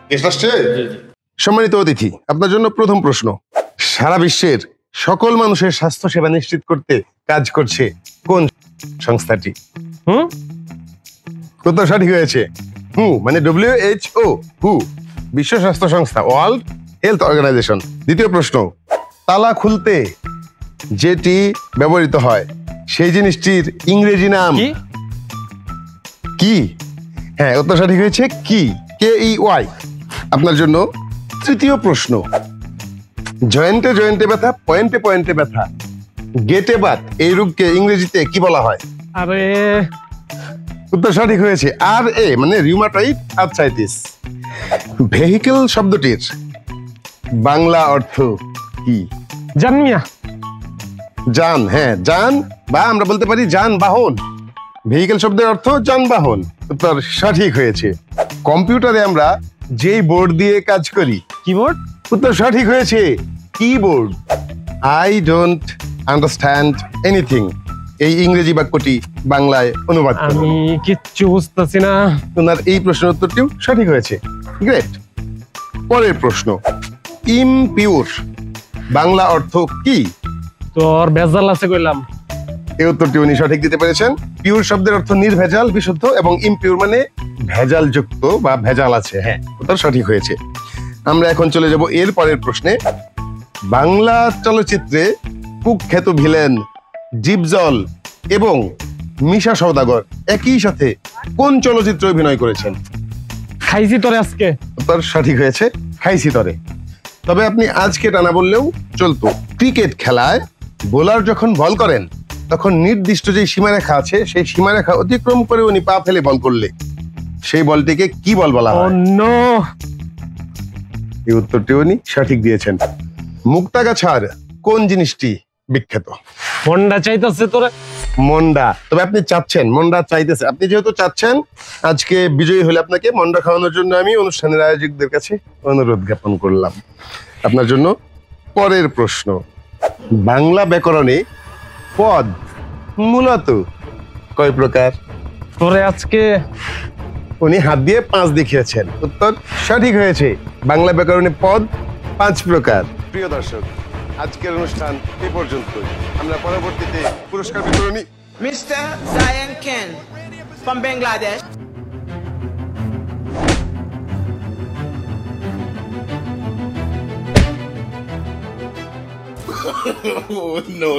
Guest আসছে? সম্মানিত অতিথি, আপনার জন্য প্রথম প্রশ্ন। সারা বিশ্বের সকল মানুষের স্বাস্থ্য সেবা নিশ্চিত করতে কাজ করছে কোন সংস্থাটি? উত্তর সঠিক হয়েছে। মানে WHO, হু, বিশ্ব স্বাস্থ্য সংস্থা, ওয়ার্ল্ড হেলথ অর্গানাইজেশন। দ্বিতীয় প্রশ্ন। তালা খুলতে যেটি ব্যবহৃত হয় সেই জিনিসটির ইংরেজি নাম কি? হ্যাঁ, উত্তর সঠিক হয়েছে কি, KEY। আপনার জন্য তৃতীয় প্রশ্ন। জয়েন্টে জয়েন্টে ব্যথা, পয়েন্টে পয়েন্টে ব্যথা, গেটে বাত, এই রোগকে ইংরেজিতে কি বলা হয়? আরে উত্তর সঠিক হয়েছে RA, মানে রিউমাটয়েড আর্থ্রাইটিস। ভেহিকল শব্দটির বাংলা অর্থ কি? জানমিয়া। যান, হ্যাঁ, যান, বা আমরা বলতে পারি যানবাহন। ভেহিকল শব্দের অর্থ যানবাহন। উত্তর সঠিক হয়েছে। কম্পিউটারে আমরা যেই বোর্ড দিয়ে কাজ করি, কিবোর্ড। উত্তর সঠিক হয়েছে keyboard. I don't understand anything, এই ইংরেজি বাক্যটি বাংলায় অনুবাদ করুন। আমি কিচ্ছু বুঝতেছি না। ওনার এই প্রশ্নের উত্তরটিও সঠিক হয়েছে। গ্রেট। পরের প্রশ্ন। ইমপিউর বাংলা অর্থ কি? তোর ভেজাল আছে কইলাম। এই উত্তরটি উনি সঠিক দিতে পেরেছেন। পিওর শব্দের অর্থ নির্ভেজাল, বিশুদ্ধ, এবং ইমপিউর মানে ভেজাল যুক্ত বা ভেজাল আছে। হ্যাঁ, উত্তর সঠিক হয়েছে। আমরা এখন চলে যাব এর পরের প্রশ্নে। বাংলা চলচ্চিত্রে কুখ্যাত ভিলেন জীবজল এবং মিশা সওদাগর একই সাথে কোন চলচ্চিত্রে অভিনয় করেছেন? খাইছি তোরে আজকে। উত্তর সঠিক হয়েছে খাইছি তরে। তবে আপনি আজকে টানা বললেও চলতো। ক্রিকেট খেলায় বোলার যখন বল করেন তখন নির্দিষ্ট যে সীমারেখা আছে সেই সীমারেখা অতিক্রম করে উনি পা ফেলে বল করলে সেই বলটিকে কি বল বলা হয়? এই উত্তরটি উনি সঠিক দিয়েছেন। মুক্তাগাছার কোন জিনিসটি বিখ্যাত? মন্ডা চাইতেছে তোরে। মন্ডা। তবে আপনি চাচ্ছেন, মন্ডা চাইতেছে, আপনি যেহেতু চাচ্ছেন, আজকে বিজয়ী হলে আপনাকে মন্ডা খাওয়ানোর জন্য আমি অনুষ্ঠানের আয়োজকদের কাছে অনুরোধ জ্ঞাপন করলাম। আপনার জন্য পরের প্রশ্ন। বাংলা ব্যাকরণে পদ মূলত কয় প্রকার? তোরে আজকে উনি হাত দিয়ে 5 দেখিয়েছেন। উত্তর সঠিক হয়েছে। বাংলা ব্যাকরণে পদ 5 প্রকার। প্রিয় দর্শক, আজকের অনুষ্ঠান এই পর্যন্ত। আমরা পরবর্তীতে পুরস্কার বিতরণী Mr. Zion Ken from Bangladesh. Oh, no.